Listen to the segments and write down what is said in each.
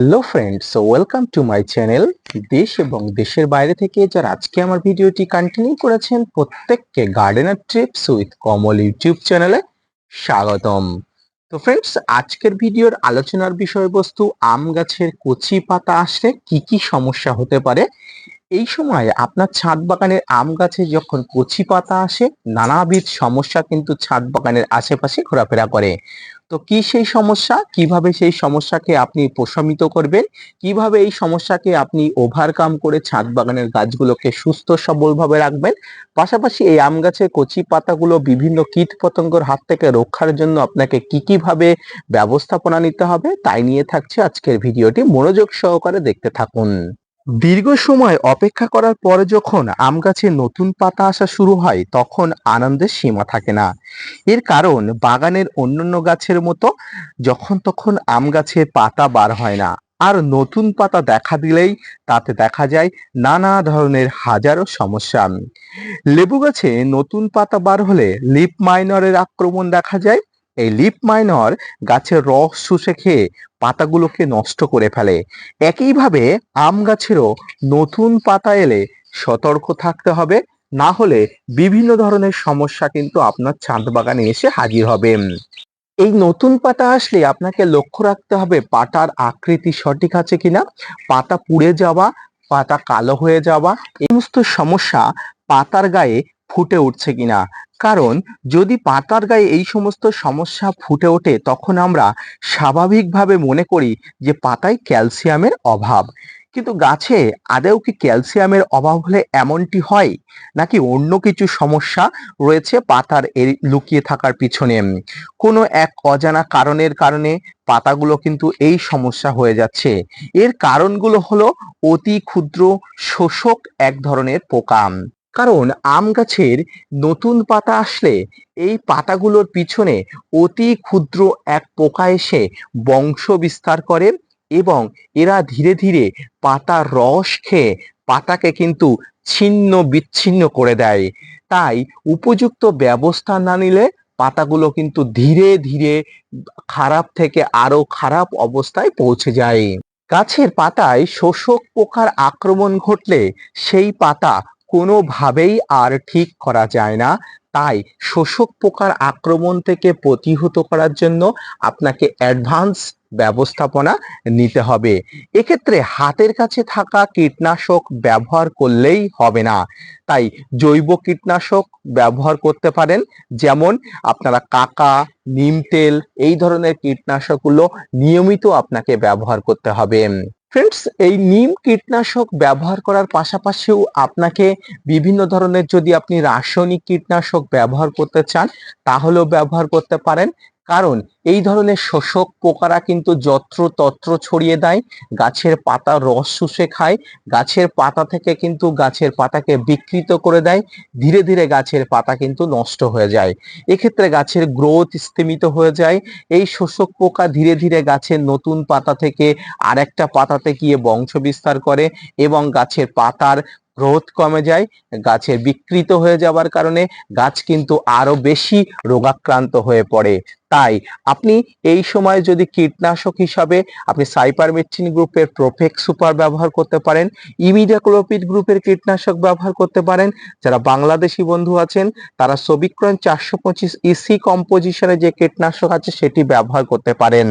Hello friends, welcome to my channel. দেশ এবং দেশের বাইরে থেকে যারা আজকে আমার ভিডিওটি কন্টিনিউ করেছেন প্রত্যেককে gardener TRIPS with Kamal YouTube চ্যানেলে স্বাগতম। তো ফ্রেন্ডস, আজকের ভিডিওর আলোচনার বিষয়বস্তু আম গাছের কচি পাতা আসলে কি কি সমস্যা হতে পারে। এই সময় আপনার ছাদ বাগানের আম গাছে যখন কচি পাতা আসে, নানাবিধ সমস্যা কিন্তু ছাদ বাগানের আশেপাশে ঘোরাফেরা করে। তো কি সেই সমস্যা, কিভাবে সেই সমস্যাকে আপনি প্রশমিত করবেন, কিভাবে এই সমস্যাকে আপনি ওভারকাম করে ছাদ বাগানের গাছগুলোকে সুস্থ সবলভাবে রাখবেন, পাশাপাশি এই আম গাছের কচি পাতাগুলো বিভিন্ন কীট পতঙ্গের হাত থেকে রক্ষার জন্য আপনাকে কি কিভাবে ব্যবস্থাপনা নিতে হবে, তাই নিয়ে থাকছে আজকের ভিডিওটি। মনোযোগ সহকারে দেখতে থাকুন। দীর্ঘ সময় অপেক্ষা করার পরে যখন আম গাছে নতুন পাতা আসা শুরু হয় তখন আনন্দের সীমা থাকে না। এর কারণ বাগানের অন্যান্য গাছের মতো যখন তখন আম গাছে পাতা বার হয় না, আর নতুন পাতা দেখা দিলেই তাতে দেখা যায় নানা ধরনের হাজারো সমস্যা। লেবু গাছে নতুন পাতা বার হলে লিফ মাইনরের আক্রমণ দেখা যায়। এই লিফ মাইনর গাছের রস শুষে খেয়ে পাতাগুলোকে নষ্ট করে ফেলে। একইভাবে আম গাছেরও নতুন পাতা এলে সতর্ক থাকতে হবে, না হলে বিভিন্ন ধরনের সমস্যা কিন্তু আপনার ছাদ বাগানে এসে হাজির হবে। এই নতুন পাতা আসলে আপনাকে লক্ষ্য রাখতে হবে পাতার আকৃতি সঠিক আছে কিনা, পাতা পুড়ে যাওয়া, পাতা কালো হয়ে যাওয়া, এই সমস্ত সমস্যা পাতার গায়ে ফুটে উঠছে কিনা। কারণ যদি পাতার গায়ে এই সমস্ত সমস্যা ফুটে ওঠে তখন আমরা স্বাভাবিকভাবে মনে করি যে পাতায় ক্যালসিয়ামের অভাব। কিন্তু গাছে আদৌ কি ক্যালসিয়ামের অভাব হলে এমনটি হয়, নাকি অন্য কিছু সমস্যা রয়েছে পাতার লুকিয়ে থাকার পিছনে? কোনো এক অজানা কারণের কারণে পাতাগুলো কিন্তু এই সমস্যা হয়ে যাচ্ছে। এর কারণগুলো হলো অতি ক্ষুদ্র শোষক এক ধরনের পোকা। কারণ আম গাছের নতুন পাতা আসলে এই পাতাগুলোর পিছনে অতি ক্ষুদ্র এক পোকা এসে বংশ বিস্তার করে, এবং এরা ধীরে ধীরে পাতার রস খেয়ে পাতাকে কিন্তু ছিন্ন বিচ্ছিন্ন করে দেয়। তাই উপযুক্ত ব্যবস্থা না নিলে পাতাগুলো কিন্তু ধীরে ধীরে খারাপ থেকে আরো খারাপ অবস্থায় পৌঁছে যায়। গাছের পাতায় শোষক পোকার আক্রমণ ঘটলে সেই পাতা কোনোভাবেই আর ঠিক করা যায় না। তাই শোষক পোকার আক্রমণ থেকে প্রতিহত করার জন্য আপনাকে অ্যাডভান্স ব্যবস্থাপনা নিতে হবে। এক্ষেত্রে হাতের কাছে থাকা কীটনাশক ব্যবহার করলেই হবে না, তাই জৈব কীটনাশক ব্যবহার করতে পারেন। যেমন আপনারা কাকা, নিম তেল, এই ধরনের কীটনাশকগুলো নিয়মিত আপনাকে ব্যবহার করতে হবে। ফ্রেন্ডস, এই নিম কীটনাশক ব্যবহার করার পাশাপাশিও আপনাকে বিভিন্ন ধরনের, যদি আপনি রাসায়নিক কীটনাশক ব্যবহার করতে চান তাহলেও ব্যবহার করতে পারেন। কারণ এই ধরনের শোষক পোকারা কিন্তু যত্রতত্র ছড়িয়ে দেয়, গাছের পাতা রস শুষে খায়, গাছের পাতা থেকে কিন্তু গাছের পাতাকে বিকৃত করে দেয়, ধীরে ধীরে গাছের পাতা কিন্তু নষ্ট হয়ে যায়। এক্ষেত্রে গাছের গ্রোথ স্তীমিত হয়ে যায়। এই শোষক পোকা ধীরে ধীরে গাছের নতুন পাতা থেকে আরেকটা পাতাতে গিয়ে বংশ বিস্তার করে এবং গাছের পাতার গ্রোথ কমে যায়। গাছের বিকৃত হয়ে যাওয়ার কারণে গাছ কিন্তু আরো বেশি রোগাক্রান্ত হয়ে পড়ে। তাই আপনি এই সময় যদি কীটনাশক হিসাবে আপনি সাইপারমেথ্রিন গ্রুপের প্রোফেক্স সুপার ব্যবহার করতে পারেন, ইমিডাক্লোপিড গ্রুপের কীটনাশক ব্যবহার করতে পারেন। যারা বাংলাদেশি বন্ধু আছেন তারা সবিক্রন 425 ইসি কম্পোজিশনে যে কীটনাশক আছে সেটি ব্যবহার করতে পারেন।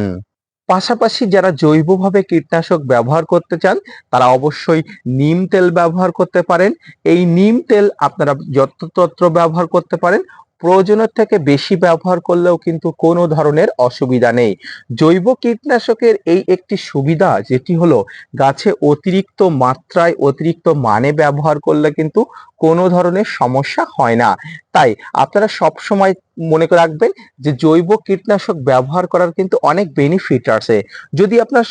পাশাপাশি যারা জৈবভাবে কীটনাশক ব্যবহার করতে চান তারা অবশ্যই নিম তেল ব্যবহার করতে পারেন। এই নিম তেল আপনারা যত্রতত্র ব্যবহার করতে পারেন, প্রয়োজনের থেকে বেশি ব্যবহার করলেও কিন্তু কোনো ধরনের অসুবিধা নেই। জৈব কীটনাশকের এই একটি সুবিধা যেটি হলো গাছে অতিরিক্ত মাত্রায় অতিরিক্ত মানে ব্যবহার করলে কিন্তু কোনো ধরনের সমস্যা হয় না। তাই আপনারা সব সময় মনে রাখবেন যে জৈব কীটনাশক ব্যবহার করার কিন্তু অনেক বেনিফিট আছে। যদি আপনার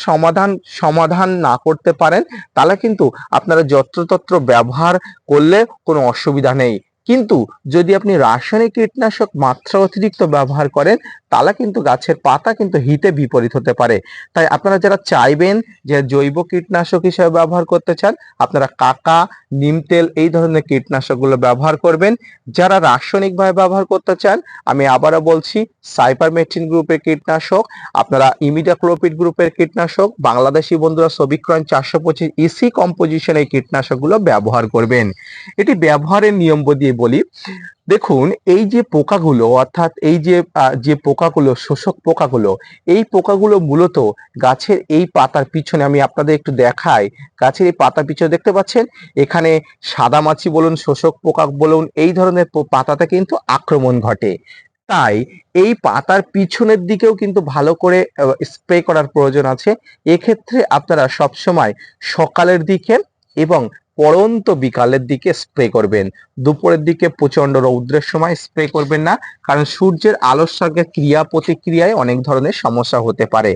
সমাধান না করতে পারেন তাহলে কিন্তু আপনারা যত্রতত্র ব্যবহার করলে কোনো অসুবিধা নেই, কিন্তু যদি আপনি রাসায়নিক কীটনাশক মাত্রা অতিরিক্ত ব্যবহার করেন তাহলে কিন্তু গাছের পাতা কিন্তু হিতে বিপরীত হতে পারে। তাই আপনারা যারা চাইবেন যে জৈব কীটনাশক হিসেবে ব্যবহার করতে চান, আপনারা কাকা, নিম তেল এই ধরনের কীটনাশকগুলো ব্যবহার করবেন। যারা রাসায়নিকভাবে ব্যবহার করতে চান, আমি আবারও বলছি, সাইপারমেথ্রিন গ্রুপের কীটনাশক, আপনারা ইমিডাক্লোপিড গ্রুপের কীটনাশক, বাংলাদেশি বন্ধুরা সবিক্রয়ণ 425 ইসি কম্পোজিশন এই কীটনাশকগুলো ব্যবহার করবেন। এটি ব্যবহারের নিয়মাবলী বলি। দেখুন, এই যে পোকাগুলো, অর্থাৎ এই যে পোকাগুলো, শোষক পোকাগুলো, এই পোকাগুলো মূলত গাছের এই পাতার পিছনে, আমি আপনাদের একটু দেখাই, গাছের এই পাতার পিছনে দেখতে পাচ্ছেন, এখানে সাদামাছি বলুন, শোষক পোকা বলুন, এই ধরনের পাতাতে কিন্তু আক্রমণ ঘটে। তাই এই পাতার পিছনের দিকেও কিন্তু ভালো করে স্প্রে করার প্রয়োজন আছে। এক্ষেত্রে আপনারা সবসময় সকালের দিকে এবং পড়ন্ত বিকালের দিকে স্প্রে করবেন। দুপুরের দিকে প্রচন্ড রৌদ্রের সময় স্প্রে করবেন না, কারণ সূর্যের আলোর সঙ্গে ক্রিয়া প্রতিক্রিয়ায় অনেক ধরনের সমস্যা হতে পারে।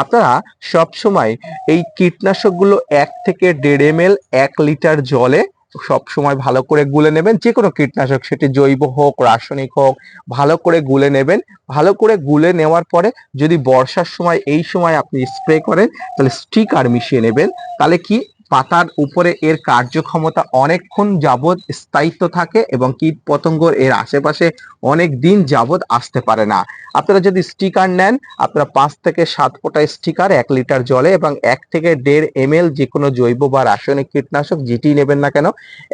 আপনারা সব সময় এই কীটনাশকগুলো 1 থেকে 1.5 ml 1 লিটার জলে সব সময় ভালো করে গুলে নেবেন। যে কোনো কীটনাশক, সেটি জৈব হোক রাসায়নিক হোক, ভালো করে গুলে নেবেন। ভালো করে গুলে নেওয়ার পরে যদি বর্ষার সময় এই সময় আপনি স্প্রে করেন, তাহলে স্টিকার মিশিয়ে নেবেন। তাহলে কি, পাতার উপরে এর কার্যক্ষমতা অনেকক্ষণ যাবৎ স্থায়িত্ব থাকে এবং কীট পতঙ্গ এর আশেপাশে অনেক দিন যাবৎ আসতে পারে না। আপনারা যদি স্টিকার নেন, আপনারা 5 থেকে 7 ফোঁটা স্টিকার 1 লিটার জলে এবং 1 থেকে 1.5 ml যে কোনো জৈব বা রাসায়নিক কীটনাশক যেটি নেবেন না কেন,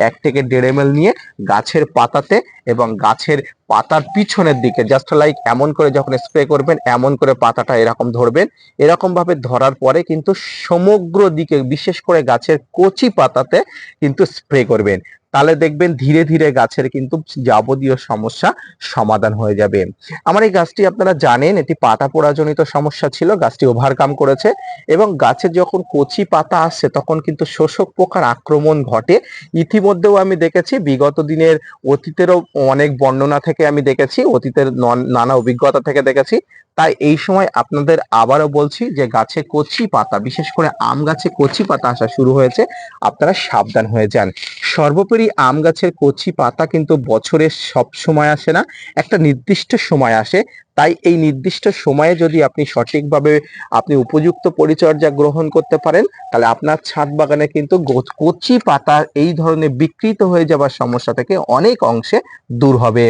1 থেকে 1.5 ml নিয়ে গাছের পাতাতে এবং গাছের পাতার পিছনের দিকে জাস্ট লাইক এমন করে যখন স্প্রে করবেন, এমন করে পাতাটা এরকম ধরবেন। এরকম ভাবে ধরার পরে কিন্তু সমগ্র দিকে, বিশেষ করে গাছের কচি পাতাতে কিন্তু স্প্রে করবেন। তাহলে দেখবেন ধীরে ধীরে গাছের কিন্তু যাবতীয় সমস্যা সমাধান হয়ে যাবে। আমার এই গাছটি আপনারা জানেন, এটি পাতা পোড়াজনিত সমস্যা ছিল, গাছটি ওভারকাম করেছে এবং গাছে যখন কচি পাতা আসছে তখন কিন্তু শোষক পোকার আক্রমণ ঘটে। ইতিমধ্যেও আমি দেখেছি, বিগত দিনের অতীতেরও অনেক বর্ণনা থেকে আমি দেখেছি, অতীতের নানা অভিজ্ঞতা থেকে দেখেছি। তাই এই সময় আপনাদের আবারও বলছি যে গাছে কচি পাতা, বিশেষ করে আম গাছে কচি পাতা আসা শুরু হয়েছে, আপনারা সাবধান হয়ে যান। সর্বোপরি আম গাছের কচি পাতা কিন্তু বছরের সব সময় আসে না, একটা নির্দিষ্ট সময় আসে। তাই এই নির্দিষ্ট সময়ে যদি আপনি সঠিকভাবে আপনি উপযুক্ত পরিচর্যা গ্রহণ করতে পারেন, তাহলে আপনার ছাদ বাগানে কিন্তু কচি পাতা এই ধরনের বিকৃত হয়ে যাওয়ার সমস্যা থেকে অনেক অংশে দূর হবে।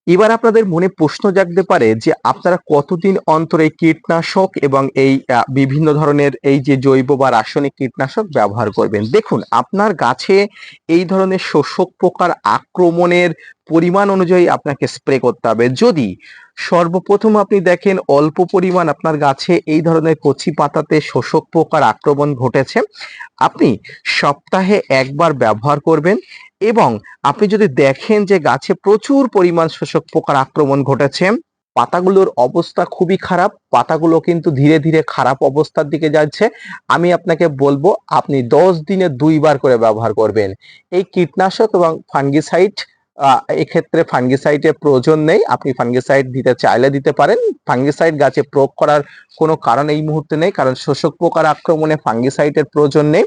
এবার আপনাদের মনে প্রশ্ন জাগতে পারে যে আপনারা কতদিন অন্তর এই কীটনাশক এবং এই বিভিন্ন ধরনের এই যে জৈব বা রাসায়নিক কীটনাশক ব্যবহার করবেন। দেখুন, আপনার গাছে এই ধরনের শোষক পোকার আক্রমণের পরিমাণ অনুযায়ী আপনাকে স্প্রে করতে হবে। যদি সর্বপ্রথম আপনি দেখেন অল্প পরিমাণ আপনার গাছে এই ধরনের কচি পাতাতে শোষক পোকার আক্রমণ ঘটেছে, আপনি সপ্তাহে একবার ব্যবহার করবেন। এবং আপনি যদি দেখেন যে গাছে প্রচুর পরিমাণ শোষক পোকার আক্রমণ ঘটেছে, পাতাগুলোর অবস্থা খুবই খারাপ, পাতাগুলো কিন্তু ধীরে ধীরে খারাপ অবস্থার দিকে যাচ্ছে, আমি আপনাকে বলবো আপনি 10 দিনে 2 বার করে ব্যবহার করবেন এই কীটনাশক এবং ফাঙ্গিসাইড। এক্ষেত্রে ফাঙ্গিসাইডের প্রয়োজন নেই, আপনি ফাঙ্গিসাইড দিতে চাইলে দিতে পারেন। ফাঙ্গিসাইড গাছে প্রয়োগ করার কোনো কারণ এই মুহূর্তে নেই, কারণ শোষক পোকার আক্রমণে ফাঙ্গিসাইডের প্রয়োজন নেই।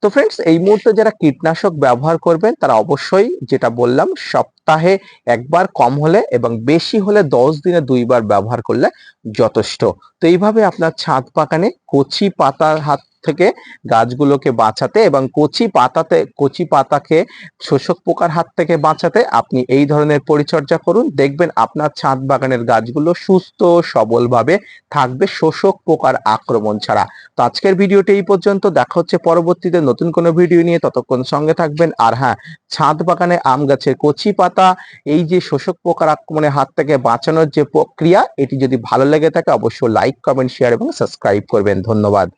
তো ফ্রেন্ডস, এই মুহূর্তে যারা কীটনাশক ব্যবহার করবেন তারা অবশ্যই, যেটা বললাম, সপ্তাহে একবার, কম হলে এবং বেশি হলে 10 দিনে 2 বার ব্যবহার করলে যথেষ্ট। তো এইভাবে আপনার ছাদ বাগানে কচি পাতার হাত থেকে গাছগুলোকে বাঁচাতে এবং কচি পাতাকে শোষক পোকার হাত থেকে বাঁচাতে আপনি এই ধরনের পরিচর্যা করুন। দেখবেন আপনার ছাদ বাগানের গাছগুলো সুস্থ সবলভাবে থাকবে, শোষক পোকার আক্রমণ ছাড়া। তো আজকের ভিডিওটি এই পর্যন্ত, দেখা হচ্ছে পরবর্তীতে নতুন কোনো ভিডিও নিয়ে, ততক্ষণ সঙ্গে থাকবেন। আর হ্যাঁ, ছাদ বাগানে আম গাছের কচি পাতা এই যে শোষক পোকার আক্রমণের হাত থেকে বাঁচানোর যে প্রক্রিয়া, এটি যদি ভালো লেগে থাকে অবশ্যই লাইক, কমেন্ট, শেয়ার এবং সাবস্ক্রাইব করবেন। ধন্যবাদ।